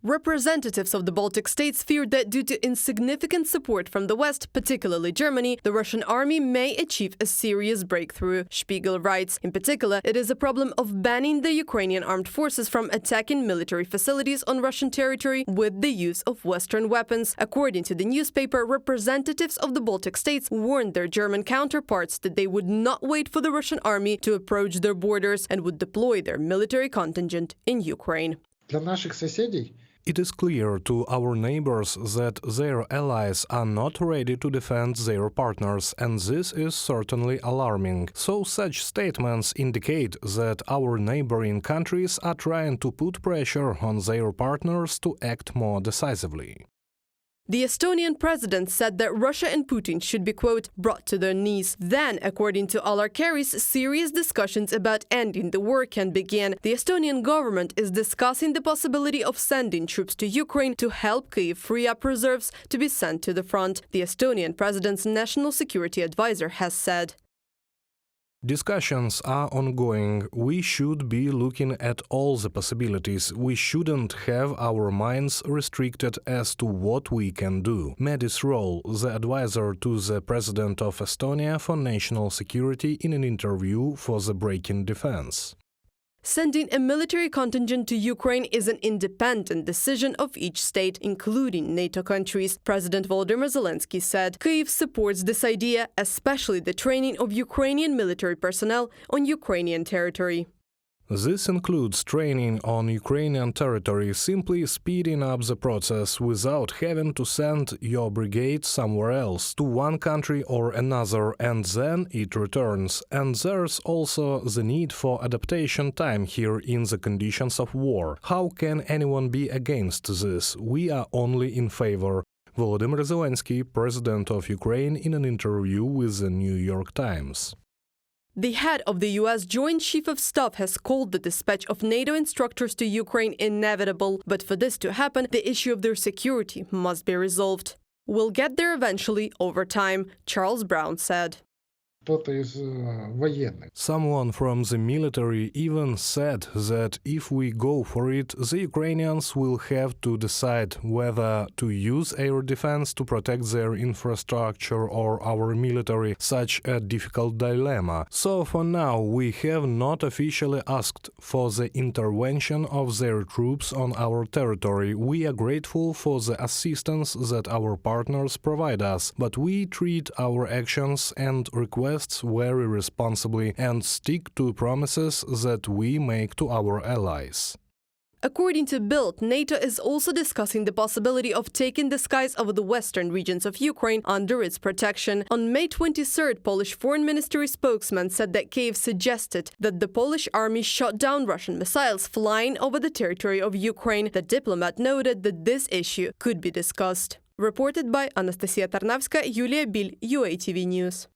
Representatives of the Baltic states feared that due to insignificant support from the West, particularly Germany, the Russian army may achieve a serious breakthrough. Spiegel writes, in particular, it is a problem of banning the Ukrainian armed forces from attacking military facilities on Russian territory with the use of Western weapons. According to the newspaper, representatives of the Baltic states warned their German counterparts that they would not wait for the Russian army to approach their borders and would deploy their military contingent in Ukraine. Для наших соседей it is clear to our neighbors that their allies are not ready to defend their partners, and this is certainly alarming. So such statements indicate that our neighboring countries are trying to put pressure on their partners to act more decisively. The Estonian president said that Russia and Putin should be, quote, brought to their knees. Then, according to Oleksandr, serious discussions about ending the war can begin. The Estonian government is discussing the possibility of sending troops to Ukraine to help Kyiv free up reserves to be sent to the front, the Estonian president's national security advisor has said. Discussions are ongoing. We should be looking at all the possibilities. We shouldn't have our minds restricted as to what we can do. Madis Roll, the advisor to the President of Estonia for National Security, in an interview for the Breaking Defense. Sending a military contingent to Ukraine is an independent decision of each state, including NATO countries, President Volodymyr Zelensky said. Kyiv supports this idea, especially the training of Ukrainian military personnel on Ukrainian territory. This includes training on Ukrainian territory, simply speeding up the process without having to send your brigade somewhere else, to one country or another, and then it returns. And there's also the need for adaptation time here in the conditions of war. How can anyone be against this? We are only in favor. Volodymyr Zelensky, president of Ukraine, in an interview with the New York Times. The head of the U.S. Joint Chief of Staff has called the dispatch of NATO instructors to Ukraine inevitable, but for this to happen, the issue of their security must be resolved. We'll get there eventually, over time, Charles Brown said. Someone from the military even said that if we go for it, the Ukrainians will have to decide whether to use air defense to protect their infrastructure or our military, such a difficult dilemma. So for now, we have not officially asked for the intervention of their troops on our territory. We are grateful for the assistance that our partners provide us, but we treat our actions and requests very responsibly and stick to promises that we make to our allies. According to Bild, NATO is also discussing the possibility of taking the skies over the western regions of Ukraine under its protection. On May 23rd, Polish Foreign Ministry spokesman said that Kyiv suggested that the Polish army shot down Russian missiles flying over the territory of Ukraine. The diplomat noted that this issue could be discussed. Reported by Anastasia Tarnavska, Yulia Bil, UATV News.